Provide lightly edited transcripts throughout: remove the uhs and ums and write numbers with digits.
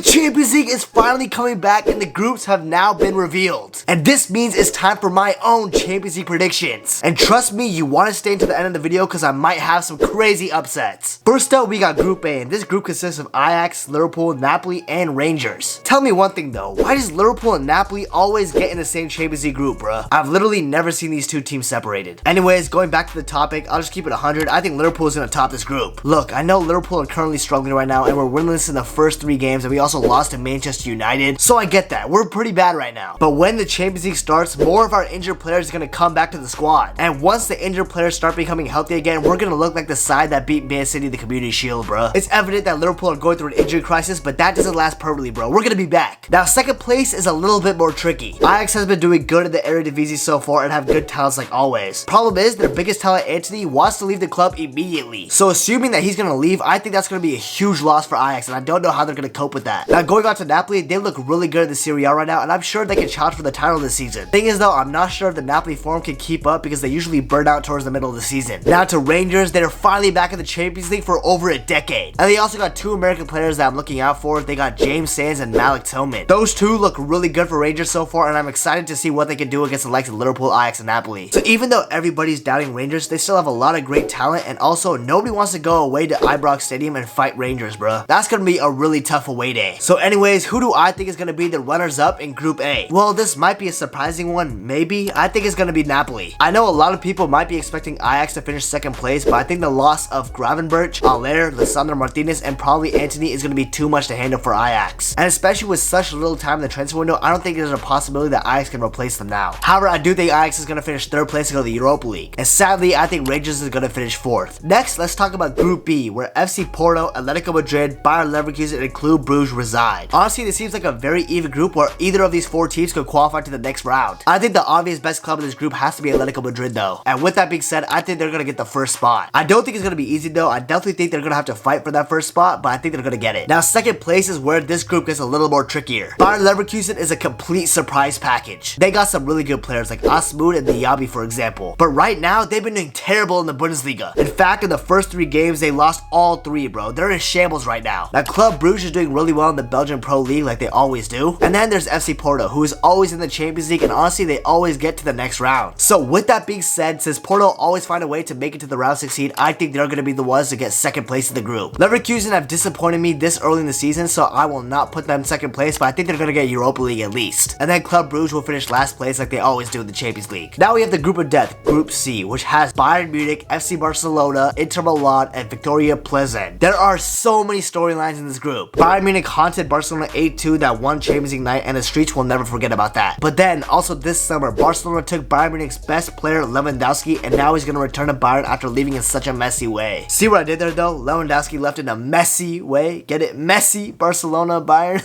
Champions League is finally coming back and the groups have now been revealed. And this means it's time for my own Champions League predictions. And trust me, you want to stay until the end of the video because I might have some crazy upsets. First up, we got Group A, and this group consists of Ajax, Liverpool, Napoli, and Rangers. Tell me one thing though, why does Liverpool and Napoli always get in the same Champions League group, bruh? I've literally never seen these two teams separated. Anyways, going back to the topic, I'll just keep it 100. I think Liverpool is going to top this group. Look, I know Liverpool are currently struggling right now and we're winless in the first 3 games and we also lost to Manchester United, so I get that. We're pretty bad right now. But when the Champions League starts, more of our injured players are going to come back to the squad. And once the injured players start becoming healthy again, we're going to look like the side that beat Man City in the Community Shield, bruh. It's evident that Liverpool are going through an injury crisis, but that doesn't last permanently, bro. We're going to be back. Now, second place is a little bit more tricky. Ajax has been doing good in the Eredivisie so far and have good talents like always. Problem is, their biggest talent, Antony, wants to leave the club immediately. So assuming that he's going to leave, I think that's going to be a huge loss for Ajax, and I don't know how they're going to cope with that. Now, going on to Napoli, they look really good in the Serie A right now, and I'm sure they can challenge for the title this season. Thing is though, I'm not sure if the Napoli form can keep up because they usually burn out towards the middle of the season. Now to Rangers, they're finally back in the Champions League for over a decade. And they also got 2 American players that I'm looking out for. They got James Sands and Malik Tillman. Those 2 look really good for Rangers so far, and I'm excited to see what they can do against the likes of Liverpool, Ajax, and Napoli. So even though everybody's doubting Rangers, they still have a lot of great talent, and also nobody wants to go away to Ibrox Stadium and fight Rangers, bruh. That's gonna be a really tough away day. So anyways, who do I think is gonna be the runners-up in Group A? Well, this might be a surprising one, maybe. I think it's gonna be Napoli. I know a lot of people might be expecting Ajax to finish second place, but I think the loss of Gravenberch, Aller, Lisandro Martinez, and probably Antony is gonna be too much to handle for Ajax. And especially with such little time in the transfer window, I don't think there's a possibility that Ajax can replace them now. However, I do think Ajax is gonna finish 3rd place to go to the Europa League. And sadly, I think Rangers is gonna finish 4th. Next, let's talk about Group B, where FC Porto, Atletico Madrid, Bayern Leverkusen, and Club Brugge reside. Honestly, this seems like a very even group where either of these 4 teams could qualify to the next round. I think the obvious best club in this group has to be Atletico Madrid though. And with that being said, I think they're gonna get the first spot. I don't think it's gonna be easy though. I definitely think they're gonna have to fight for that first spot, but I think they're gonna get it. Now, second place is where this group gets a little more trickier. Bayern Leverkusen is a complete surprise package. They got some really good players like Asmund and Diaby, for example. But right now, they've been doing terrible in the Bundesliga. In fact, in the first 3 games, they lost all 3, bro. They're in shambles right now. Now, Club Brugge is doing really well in the Belgian Pro League like they always do. And then there's FC Porto, who is always in the Champions League, and honestly, they always get to the next round. So with that being said, since Porto always find a way to make it to the round 16, I think they're going to be the ones to get second place in the group. Leverkusen have disappointed me this early in the season, so I will not put them second place, but I think they're going to get Europa League at least. And then Club Brugge will finish last place like they always do in the Champions League. Now we have the group of death, Group C, which has Bayern Munich, FC Barcelona, Inter Milan, and Victoria Pleasant. There are so many storylines in this group. Bayern Munich haunted Barcelona 8-2 that one Champions League night, and the streets will never forget about that. But then, also this summer, Barcelona took Bayern Munich's best player, Lewandowski, and now he's going to return to Bayern after leaving in such a messy way. See what I did there though? Lewandowski left in a messy way. Get it? Messy Barcelona, Bayern.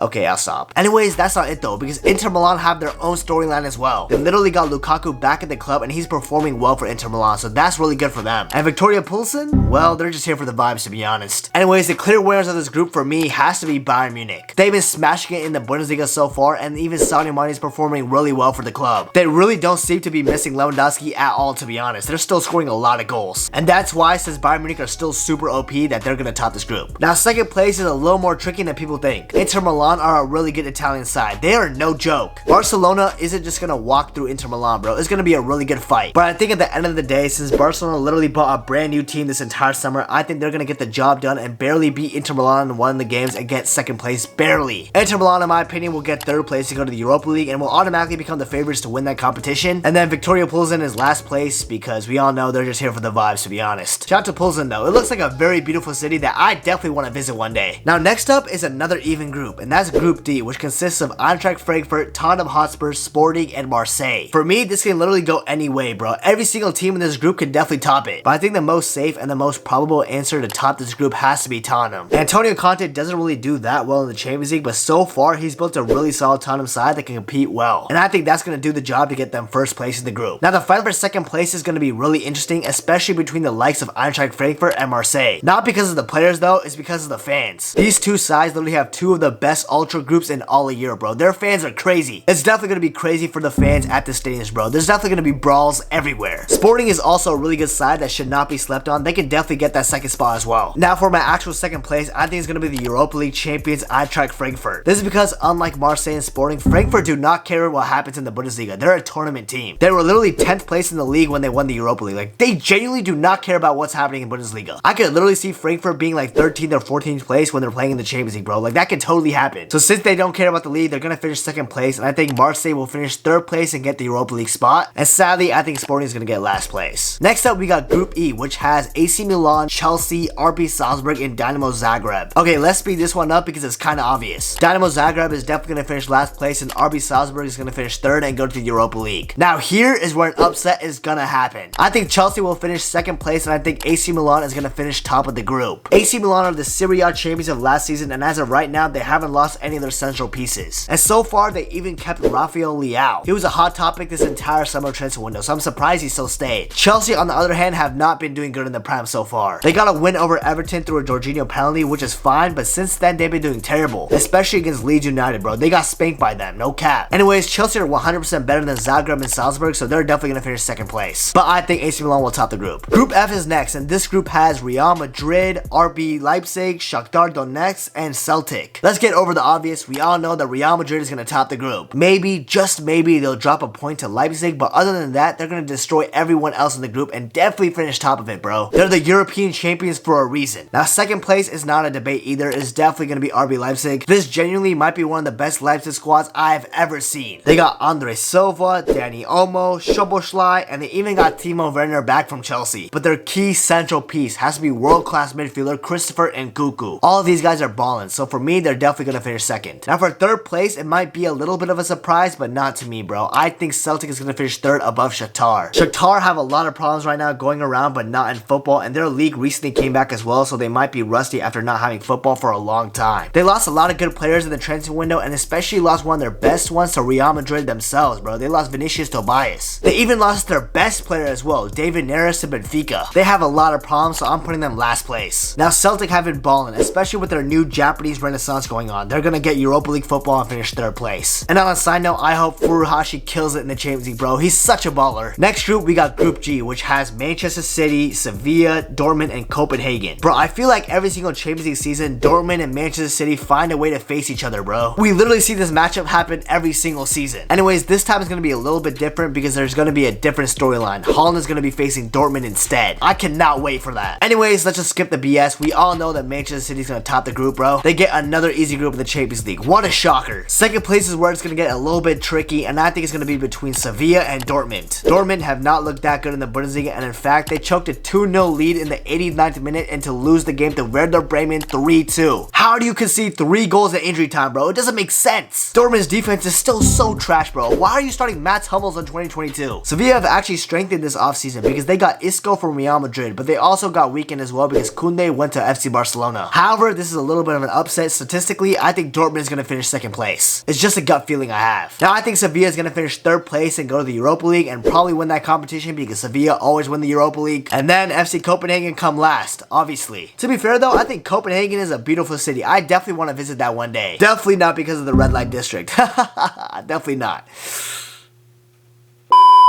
Okay, I'll stop. Anyways, that's not it though, because Inter Milan have their own storyline as well. They literally got Lukaku back at the club and he's performing well for Inter Milan, so that's really good for them. And Victoria Pilsen? Well, they're just here for the vibes, to be honest. Anyways, the clear winners of this group for me has to be Bayern Munich. They've been smashing it in the Bundesliga so far, and even Sadio Mane is performing really well for the club. They really don't seem to be missing Lewandowski at all, to be honest. They're still scoring a lot of goals. And that's why, since Bayern Munich are still super OP, that they're gonna top this group. Now, second place is a little more tricky than people think. Inter Milan are a really good Italian side. They are no joke. Barcelona isn't just gonna walk through Inter Milan, bro. It's gonna be a really good fight. But I think at the end of the day, since Barcelona literally bought a brand new team this entire summer, I think they're gonna get the job done and barely beat Inter Milan in one of the games and get second place barely. Inter Milan, in my opinion, will get 3rd place to go to the Europa League and will automatically become the favorites to win that competition. And then Victoria Pilsen is last place because we all know they're just here for the vibes, to be honest. Shout out to Pilsen though. It looks like a very beautiful city that I definitely want to visit one day. Now next up is another even group, and that's Group D, which consists of Eintracht Frankfurt, Tottenham Hotspur, Sporting, and Marseille. For me, this can literally go any way, bro. Every single team in this group can definitely top it. But I think the most safe and the most probable answer to top this group has to be Tottenham. Antonio Conte doesn't really do that well in the Champions League, but so far, he's built a really solid Tottenham side that can compete well. And I think that's going to do the job to get them first place in the group. Now, the fight for second place is going to be really interesting, especially between the likes of Eintracht Frankfurt and Marseille. Not because of the players, though, it's because of the fans. These two sides literally have 2 of the best ultra groups in all of Europe, bro. Their fans are crazy. It's definitely going to be crazy for the fans at the stadiums, bro. There's definitely going to be brawls everywhere. Sporting is also a really good side that should not be slept on. They can definitely get that second spot as well. Now for my actual second place, I think it's going to be the Europa League champions Eintracht Frankfurt. This is because unlike Marseille and Sporting, Frankfurt do not care what happens in the Bundesliga. They're a tournament team. They were literally 10th place in the league when they won the Europa League. Like, they genuinely do not care about what's happening in Bundesliga. I could literally see Frankfurt being like 13th or 14th place when they're playing in the Champions League, bro. Like, that could totally happen. So since they don't care about the league, they're going to finish second place, and I think Marseille will finish third place and get the Europa League spot. And sadly, I think Sporting is going to get last place. Next up, we got Group E, which has AC Milan, Chelsea, RB Salzburg, and Dynamo Zagreb. Okay, let's speed this one up because it's kind of obvious. Dynamo Zagreb is definitely going to finish last place, and RB Salzburg is going to finish third and go to the Europa League. Now, here is where an upset is going to happen. I think Chelsea will finish second place, and I think AC Milan is going to finish top of the group. AC Milan are the Serie A champions of last season, and as of right now, they haven't lost any of their central pieces. And so far, they even kept Rafael Leao. He was a hot topic this entire summer transfer window, so I'm surprised he still stayed. Chelsea, on the other hand, have not been doing good in the Prem so far. They got a win over Everton through a Jorginho penalty, which is fine, but since then, they've been doing terrible, especially against Leeds United, bro. They got spanked by them, no cap. Anyways, Chelsea are 100% better than Zagreb and Salzburg, so they're definitely going to finish second place. But I think AC Milan will top the group. Group F is next, and this group has Real Madrid, RB Leipzig, Shakhtar Donetsk, and Celtic. Let's get over the obvious. We all know that Real Madrid is going to top the group. Maybe, just maybe, they'll drop a point to Leipzig, but other than that, they're going to destroy everyone else in the group and definitely finish top of it, bro. They're the European champions for a reason. Now, second place is not a debate either. It's definitely going to be RB Leipzig. This genuinely might be one of the best Leipzig squads I've ever seen. They got Andre Silva, Dani Olmo, Szoboszlai, and they even got Timo Werner back from Chelsea. But their key central piece has to be world-class midfielder Christopher Nkunku. All of these guys are balling, so for me, they're definitely going to finish second. Now for third place, it might be a little bit of a surprise, but not to me, bro. I think Celtic is going to finish third above Shakhtar. Shakhtar have a lot of problems right now going around, but not in football, and their league recently came back as well, so they might be rusty after not having football for a long time. They lost a lot of good players in the transfer window, and especially lost one of their best ones to Real Madrid themselves, bro. They lost Vinicius Tobias. They even lost their best player as well, David Neres to Benfica. They have a lot of problems, so I'm putting them last place. Now Celtic have been balling, especially with their new Japanese renaissance going on. They're gonna get Europa League football and finish third place. And on a side note, I hope Furuhashi kills it in the Champions League, bro. He's such a baller. Next group, we got Group G, which has Manchester City, Sevilla, Dortmund, and Copenhagen. Bro, I feel like every single Champions League season, Dortmund and Manchester City find a way to face each other, bro. We literally see this matchup happen every single season. Anyways, this time is gonna be a little bit different because there's gonna be a different storyline. Holland is gonna be facing Dortmund instead. I cannot wait for that. Anyways, let's just skip the BS. We all know that Manchester City is gonna top the group, bro. They get another easy group in the Champions League. What a shocker. Second place is where it's gonna get a little bit tricky, and I think it's gonna be between Sevilla and Dortmund. Dortmund have not looked that good in the Bundesliga, and in fact, they choked a 2-0 lead in the 89th minute and to lose the game to Werder Bremen 3-2. How do you concede 3 goals at injury time, bro? It doesn't make sense. Dortmund's defense is still so trash, bro. Why are you starting Mats Hummels in 2022? Sevilla have actually strengthened this offseason because they got Isco from Real Madrid, but they also got weakened as well because Koundé went to FC Barcelona. However, this is a little bit of an upset. Statistically, I think Dortmund is going to finish second place. It's just a gut feeling I have. Now, I think Sevilla is going to finish third place and go to the Europa League and probably win that competition because Sevilla always win the Europa League. And then FC Copenhagen come last, obviously. To be fair though, I think Copenhagen is a beautiful city. I definitely want to visit that one day. Definitely not because of the red light district. Definitely not.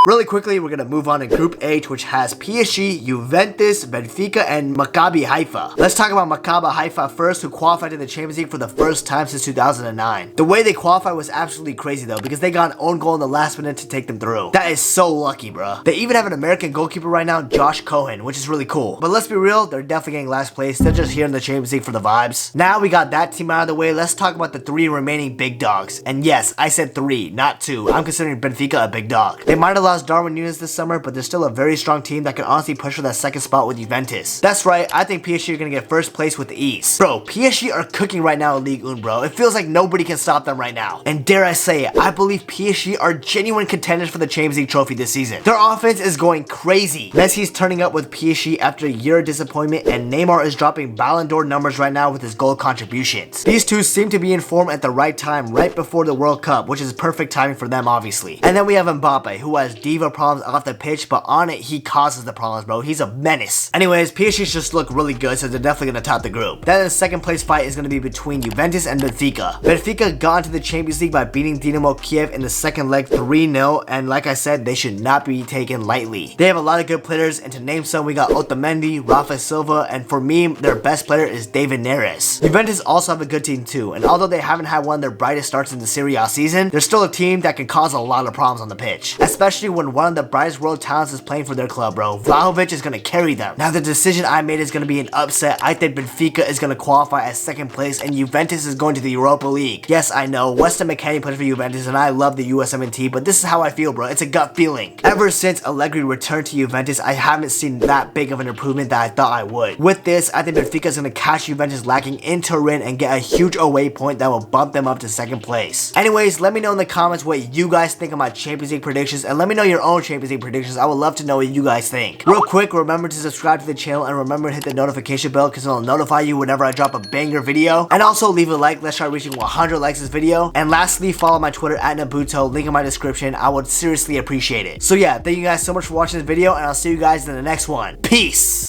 Really quickly, we're going to move on to Group H, which has PSG, Juventus, Benfica, and Maccabi Haifa. Let's talk about Maccabi Haifa first, who qualified in the Champions League for the first time since 2009. The way they qualified was absolutely crazy though, because they got an own goal in the last minute to take them through. That is so lucky, bro. They even have an American goalkeeper right now, Josh Cohen, which is really cool. But let's be real, they're definitely getting last place. They're just here in the Champions League for the vibes. Now we got that team out of the way, let's talk about the 3 remaining big dogs. And yes, I said 3, not 2. I'm considering Benfica a big dog. They might have lost Darwin Núñez this summer, but they're still a very strong team that can honestly push for that second spot with Juventus. That's right, I think PSG are gonna get first place with ease. Bro, PSG are cooking right now in Ligue 1, bro. It feels like nobody can stop them right now. And dare I say it, I believe PSG are genuine contenders for the Champions League trophy this season. Their offense is going crazy. Messi's turning up with PSG after a year of disappointment, and Neymar is dropping Ballon d'Or numbers right now with his goal contributions. These two seem to be in form at the right time, right before the World Cup, which is perfect timing for them, obviously. And then we have Mbappe, who has diva problems off the pitch, but on it, he causes the problems, bro. He's a menace. Anyways, PSG just look really good, so they're definitely gonna top the group. Then the second place fight is gonna be between Juventus and Benfica. Benfica got into the Champions League by beating Dinamo Kiev in the second leg 3-0, and like I said, they should not be taken lightly. They have a lot of good players, and to name some, we got Otamendi, Rafa Silva, and for me, their best player is David Neres. Juventus also have a good team too, and although they haven't had one of their brightest starts in the Serie A season, they're still a team that can cause a lot of problems on the pitch, especially when one of the brightest world talents is playing for their club, bro. Vlahovic is gonna carry them. Now the decision I made is gonna be an upset. I think Benfica is gonna qualify as second place, and Juventus is going to the Europa League. Yes, I know, Weston McKennie played for Juventus, and I love the USMNT, but this is how I feel, bro. It's a gut feeling. Ever since Allegri returned to Juventus, I haven't seen that big of an improvement that I thought I would. With this, I think Benfica is gonna catch Juventus lacking in Turin and get a huge away point that will bump them up to second place. Anyways, let me know in the comments what you guys think of my Champions League predictions, and let me know your own Champions League predictions. I would love to know what you guys think. Real quick, remember to subscribe to the channel and remember to hit the notification bell because it'll notify you whenever I drop a banger video. And also leave a like. Let's try reaching 100 likes this video. And lastly, follow my Twitter at Nabhuto, link in my description. I would seriously appreciate it. So yeah, thank you guys so much for watching this video, and I'll see you guys in the next one. Peace!